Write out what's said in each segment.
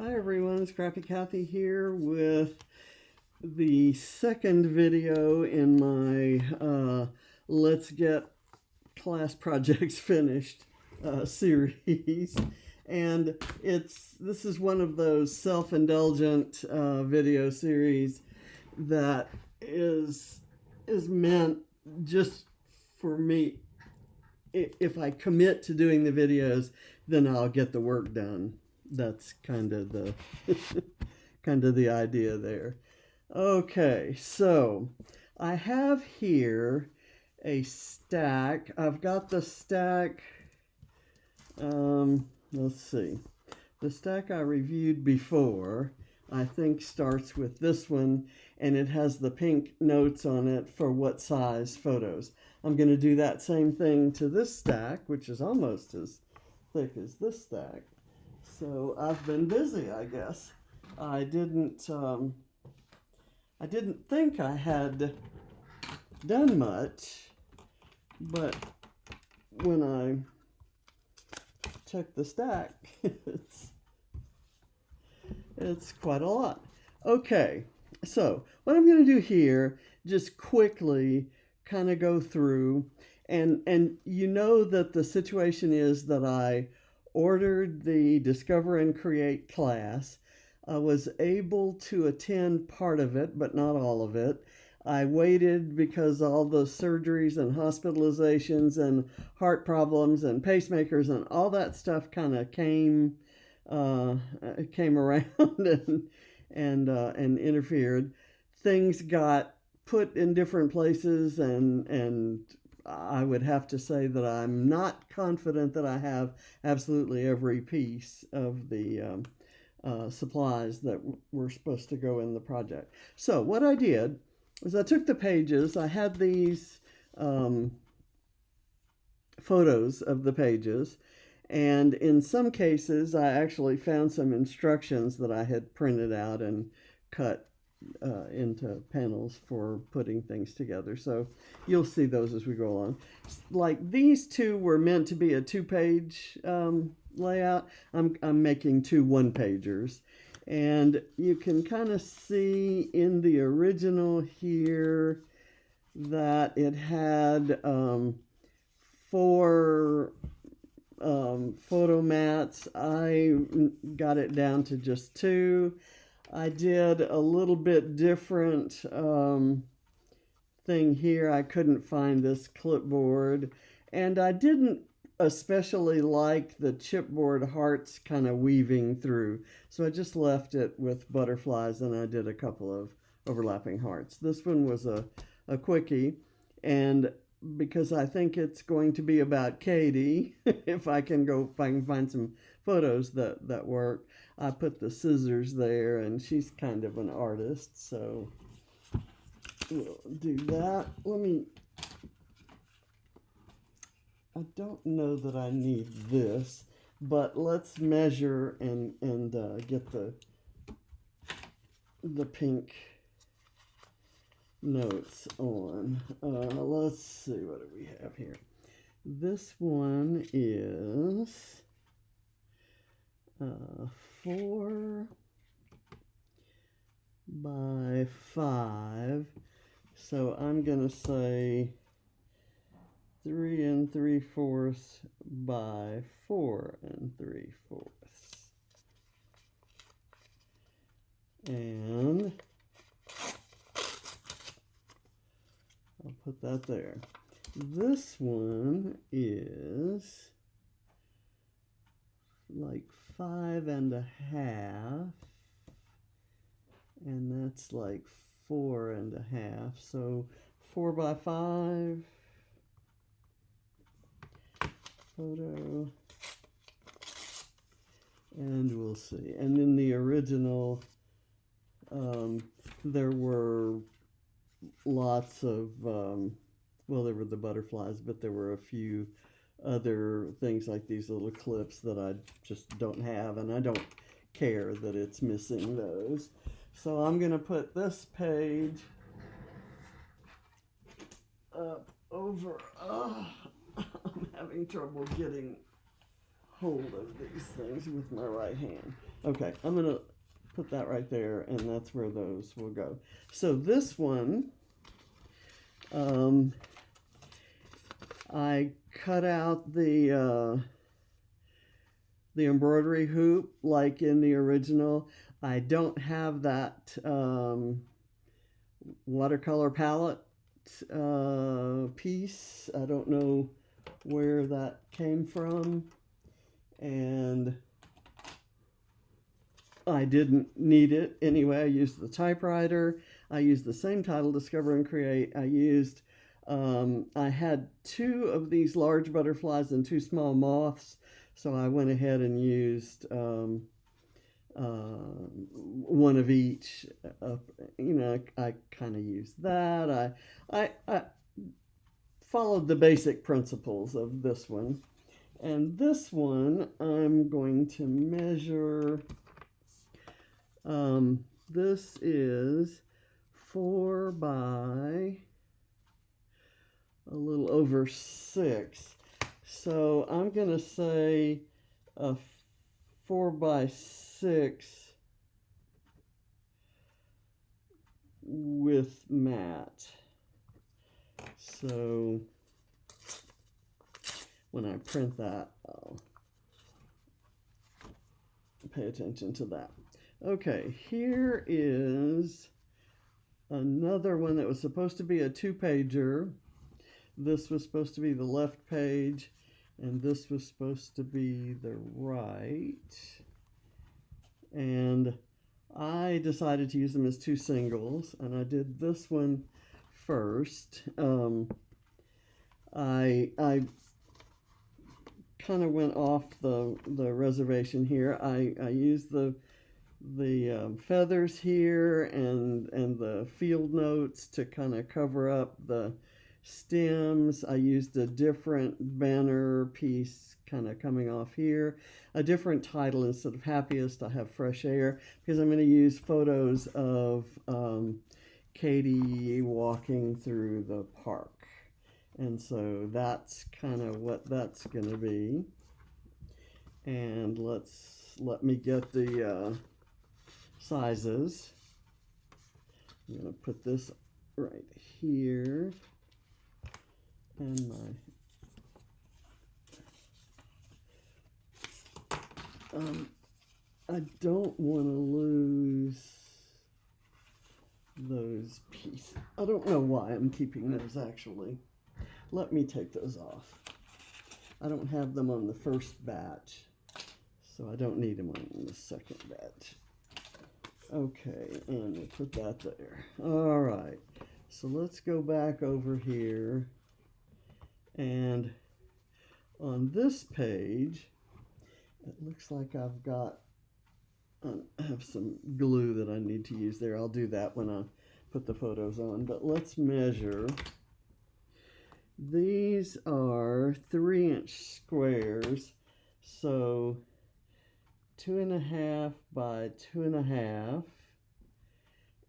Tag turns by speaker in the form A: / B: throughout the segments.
A: Hi everyone, it's Crafty Kathy here with the second video in my Let's Get Class Projects Finished series. And this is one of those self-indulgent video series that is meant just for me. If I commit to doing the videos, then I'll get the work done. That's kind of the the idea there. Okay, so I have here a stack. I've got the stack, let's see. The stack I reviewed before, I think starts with this one, and it has the pink notes on it for what size photos. I'm going to do that same thing to this stack, which is almost as thick as this stack. So I've been busy, I guess. I didn't think I had done much, but when I checked the stack, it's quite a lot. Okay, so what I'm going to do here, just quickly kind of go through, and you know that the situation is that I ordered the Discover and Create class. I was able to attend part of it, but not all of it. I waited because all the surgeries and hospitalizations and heart problems and pacemakers and all that stuff kind of came around and interfered. Things got put in different places, and I would have to say that I'm not confident that I have absolutely every piece of the supplies that were supposed to go in the project. So what I did is I took the pages. I had these photos of the pages, and in some cases I actually found some instructions that I had printed out and cut into panels for putting things together. So you'll see those as we go along. Like these two were meant to be a 2-page layout. I'm making 2 1-pagers. And you can kind of see in the original here that it had 4 photo mats. I got it down to just 2. I did a little bit different thing here. I couldn't find this clipboard, and I didn't especially like the chipboard hearts kind of weaving through, so I just left it with butterflies, and I did a couple of overlapping hearts. This one was a quickie, and because I think it's going to be about Katie, if I can find some photos that work, I put the scissors there, and she's kind of an artist, so we'll do that. I don't know that I need this, but let's measure and get the pink notes on. Let's see, what do we have here? This one is 4 by 5, so I'm gonna say 3 3/4 by 4 3/4, and I'll put that there. This one is like 5 1/2, and that's like 4 1/2, so 4 by 5 photo, and we'll see. And in the original, there were lots of well, there were the butterflies, but there were a few other things like these little clips that I just don't have, and I don't care that it's missing those. So I'm going to put this page up over, I'm having trouble getting hold of these things with my right hand. Okay, I'm going to put that right there, and that's where those will go. So this one, I cut out the embroidery hoop like in the original. I don't have that watercolor palette piece. I don't know where that came from, and I didn't need it anyway. I used the typewriter. I used the same title, Discover and Create. I used, I had 2 of these large butterflies and 2 small moths, so I went ahead and used one of each. You know, I kind of used that. I followed the basic principles of this one. And this one, I'm going to measure, this is 4 by a little over 6. So I'm going to say a 4 by 6 with mat. So when I print that, I'll pay attention to that. Okay, here is another one that was supposed to be a 2-pager. This was supposed to be the left page, and this was supposed to be the right. And I decided to use them as 2 singles, and I did this one first. I kind of went off the reservation here. I used the feathers here and the field notes to kind of cover up the stems. I used a different banner piece kind of coming off here, a different title. Instead of Happiest, I have Fresh Air, because I'm going to use photos of Katie walking through the park. And so that's kind of what that's going to be. And let me get the sizes. I'm going to put this right here. And I don't want to lose those pieces. I don't know why I'm keeping those actually. Let me take those off. I don't have them on the first batch, so I don't need them on the second batch. Okay, and we'll put that there. All right, so let's go back over here. And on this page, it looks like I've got, I have some glue that I need to use there. I'll do that when I put the photos on, but let's measure. These are 3-inch squares, so 2.5 by 2.5,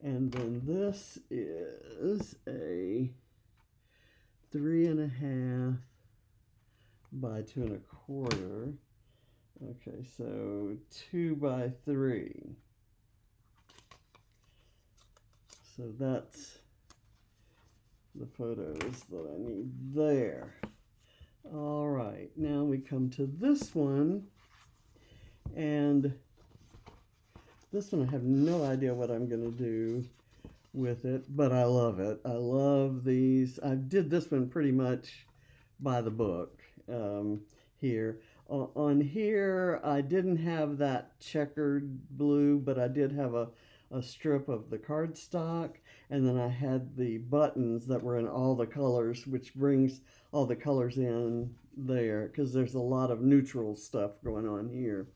A: and then this is a 3.5 by 2.25. Okay, so 2 by 3. So that's the photos that I need there. All right, now we come to this one, and this one I have no idea what I'm going to do with it, but I love it. I love these. I did this one pretty much by the book here. On here, I didn't have that checkered blue, but I did have a strip of the cardstock, and then I had the buttons that were in all the colors, which brings all the colors in there, because there's a lot of neutral stuff going on here.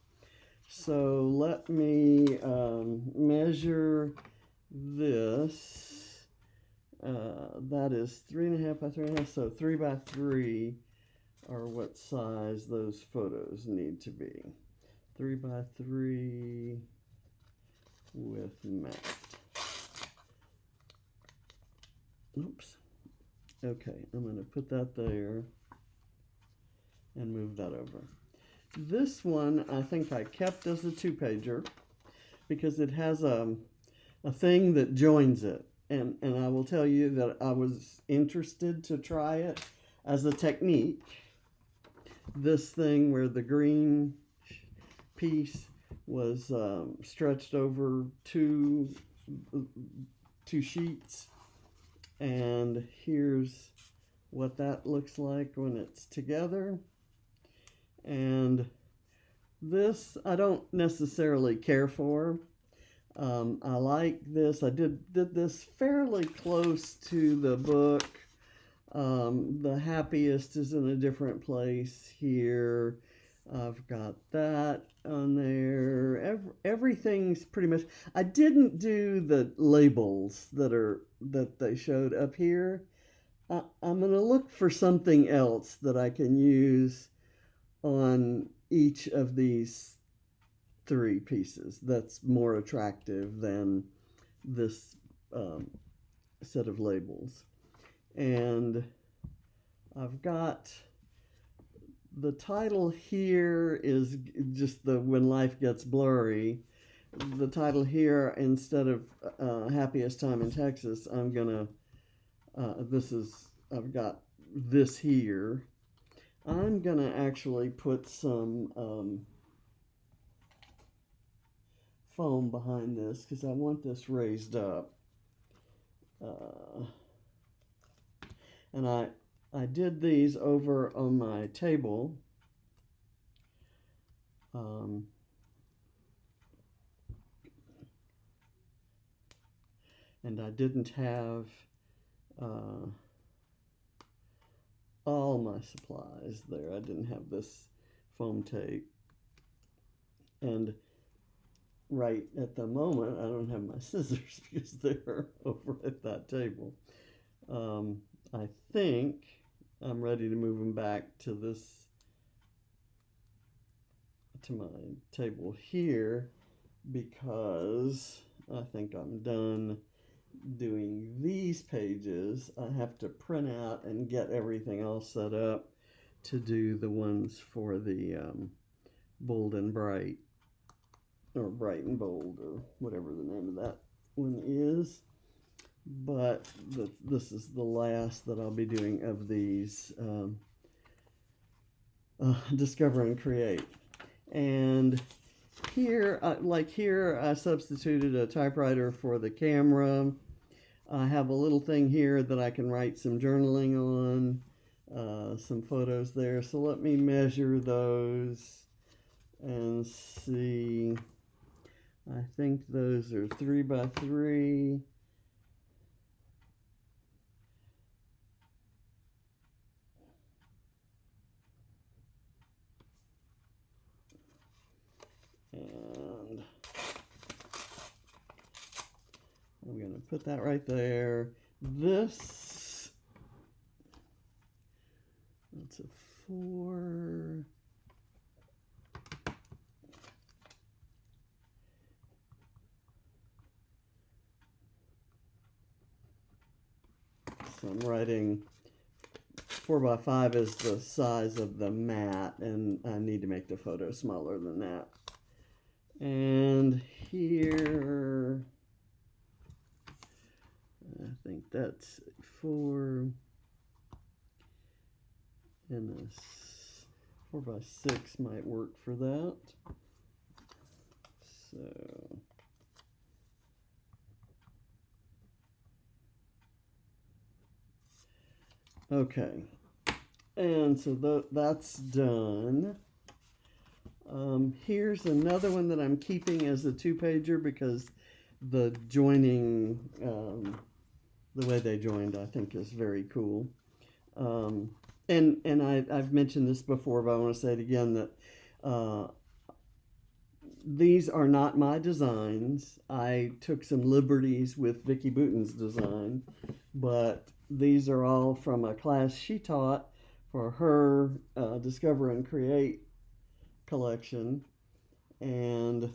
A: So let me measure this. That is 3.5 by 3.5, so 3 by 3 are what size those photos need to be. 3 by 3 with mat. Oops. Okay, I'm going to put that there and move that over. This one I think I kept as a 2-pager because it has a thing that joins it. And I will tell you that I was interested to try it as a technique. This thing where the green piece was stretched over two sheets, and here's what that looks like when it's together. And this I don't necessarily care for. I like this. I did this fairly close to the book. The happiest is in a different place here. I've got that on there. Everything's pretty much. I didn't do the labels that they showed up here. I'm going to look for something else that I can use on each of these 3 pieces that's more attractive than this set of labels. And I've got the title here is just the When Life Gets Blurry. The title here, instead of Happiest Time in Texas, I'm gonna I've got this here. I'm gonna actually put some foam behind this because I want this raised up. And I did these over on my table. And I didn't have all my supplies there. I didn't have this foam tape. And right at the moment, I don't have my scissors because they're over at that table. I think I'm ready to move them back to my table here because I think I'm done doing these pages. I have to print out and get everything all set up to do the ones for the bold and bright, or bright and bold, or whatever the name of that one is. But this is the last that I'll be doing of these Discover and Create. And here, here, I substituted a typewriter for the camera. I have a little thing here that I can write some journaling on, some photos there. So let me measure those and see. I think those are 3 by 3. And I'm going to put that right there. This, that's a 4. So I'm writing 4 by 5 is the size of the mat, and I need to make the photo smaller than that. And here, I think that's 4, and this 4 by 6 might work for that. So okay, and so that's done. Here's another one that I'm keeping as a 2-pager because the joining, the way they joined, I think is very cool. And I've mentioned this before, but I want to say it again, that these are not my designs. I took some liberties with Vicki Boutin's design, but these are all from a class she taught for her Discover and Create collection. And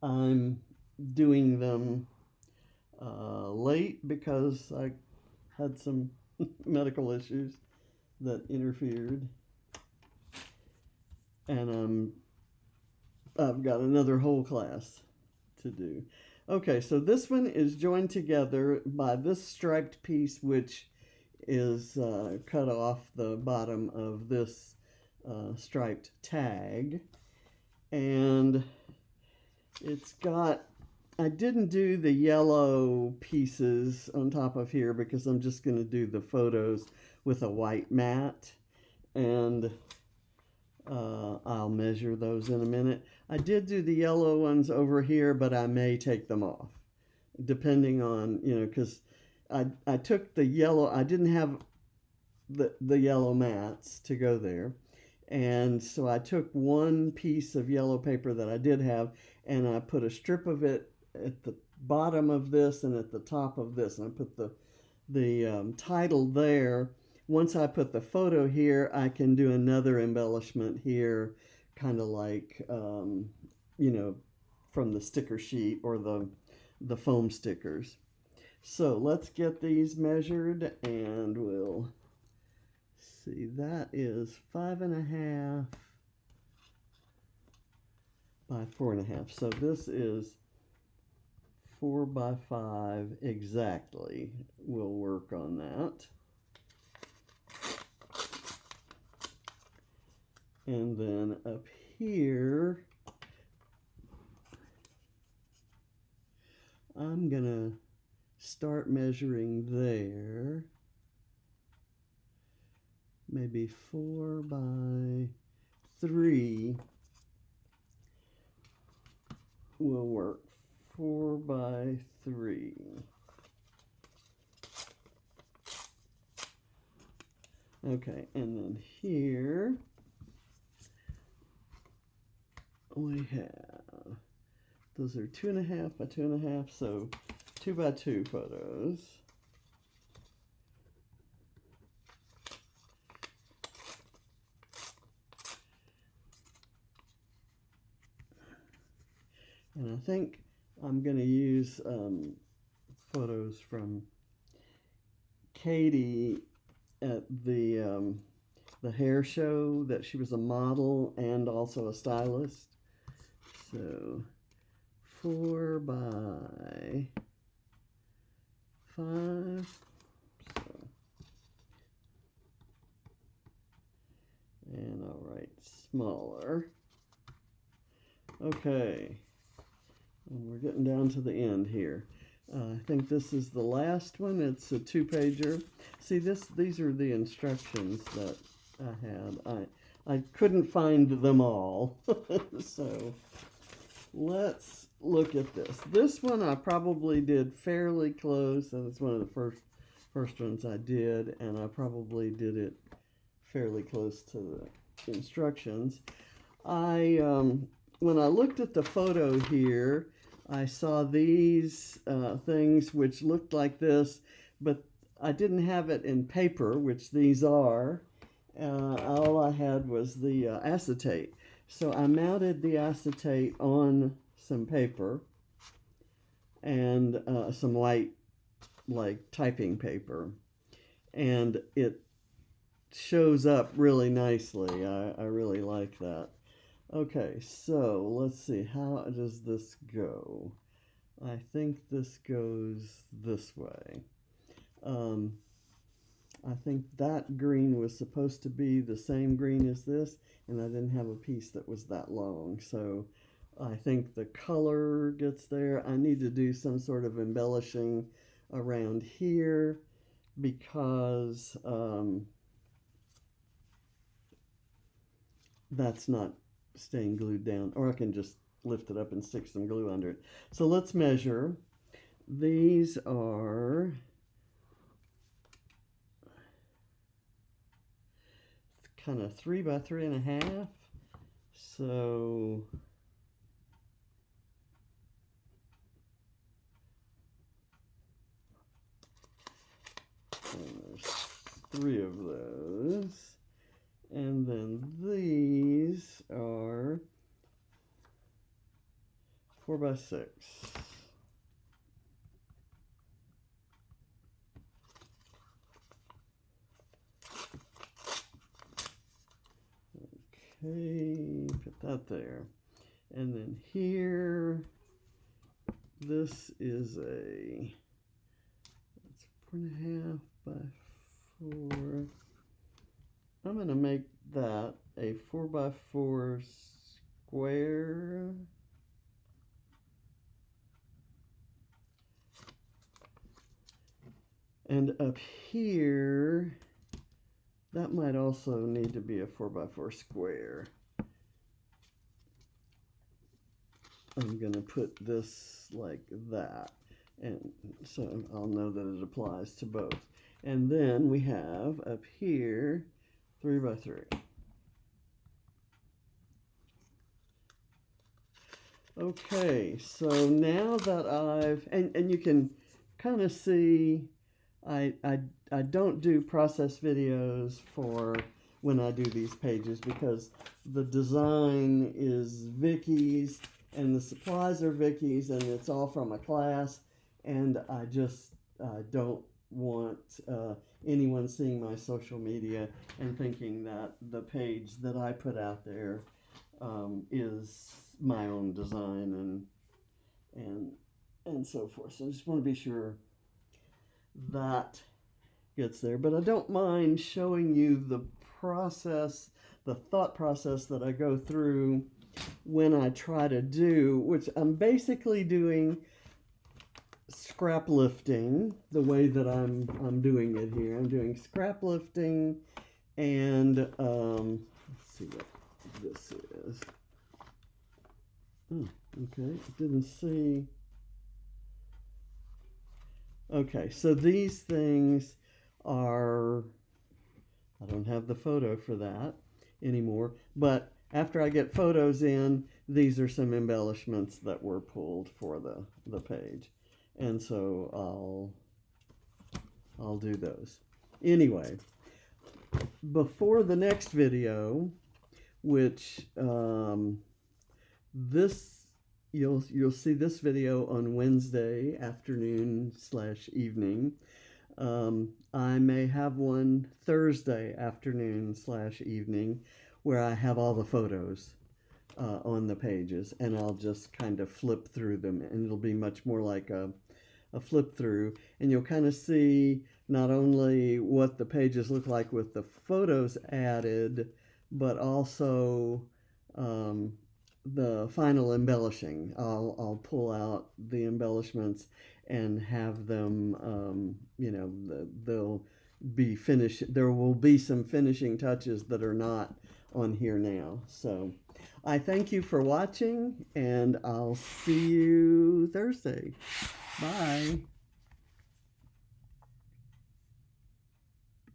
A: I'm doing them late because I had some medical issues that interfered. And I've got another whole class to do. Okay, so this one is joined together by this striped piece, which is cut off the bottom of this striped tag. And it's got, I didn't do the yellow pieces on top of here because I'm just going to do the photos with a white mat. And I'll measure those in a minute. I did do the yellow ones over here, but I may take them off, depending on, you know, because I took the yellow, I didn't have the yellow mats to go there. And so I took one piece of yellow paper that I did have, and I put a strip of it at the bottom of this and at the top of this. And I put the title there. Once I put the photo here, I can do another embellishment here, kind of like, you know, from the sticker sheet or the foam stickers. So let's get these measured, and we'll see. That is 5.5 by 4.5. So this is 4 by 5 exactly. We'll work on that. And then up here, I'm gonna start measuring there. Maybe 4 by 3 will work. 4 by 3. Okay, and then here we have, those are 2.5 by 2.5, so 2 by 2 photos. And I think I'm going to use photos from Katie at the hair show, that she was a model and also a stylist. So 4 by 5. So, and I'll write smaller. Okay. And we're getting down to the end here. I think this is the last one. It's a 2-pager. See, these are the instructions that I had. I couldn't find them all. So let's look at this. This one I probably did fairly close, and it's one of the first ones I did, and I probably did it fairly close to the instructions. When I looked at the photo here, I saw these things which looked like this, but I didn't have it in paper, which these are. All I had was the acetate. So I mounted the acetate on some paper and some white, like, typing paper. And it shows up really nicely. I really like that. Okay, so let's see, how does this go? I think this goes this way. I think that green was supposed to be the same green as this, and I didn't have a piece that was that long. So I think the color gets there. I need to do some sort of embellishing around here because that's not staying glued down, or I can just lift it up and stick some glue under it. So let's measure. These are kind of 3 by 3.5. So there's 3 of those. And then these are 4 by 6. Okay, put that there. And then here, this is a, it's 4.5 by 4. I'm going to make that a 4 by 4 square. And up here, that might also need to be a 4 by 4 square. I'm going to put this like that. And so I'll know that it applies to both. And then we have up here 3 by 3. Okay, so now that I've, and you can kind of see, I don't do process videos for when I do these pages because the design is Vicki's and the supplies are Vicki's and it's all from a class, and I just don't want anyone seeing my social media and thinking that the page that I put out there is my own design and so forth. So I just want to be sure that gets there. But I don't mind showing you the process, the thought process that I go through when I try to do, which I'm basically doing scrap lifting the way that I'm doing it here. I'm doing scrap lifting and let's see what this is. Oh, okay, didn't see. Okay, so these things are, I don't have the photo for that anymore, but after I get photos in, these are some embellishments that were pulled for the page. And so I'll do those. Anyway, before the next video, which you'll see this video on Wednesday afternoon / evening. I may have one Thursday afternoon / evening where I have all the photos on the pages, and I'll just kind of flip through them, and it'll be much more like a flip through, and you'll kind of see not only what the pages look like with the photos added, but also the final embellishing. I'll pull out the embellishments and have them, you know, they'll be finished. There will be some finishing touches that are not on here now. So I thank you for watching, and I'll see you Thursday. Bye.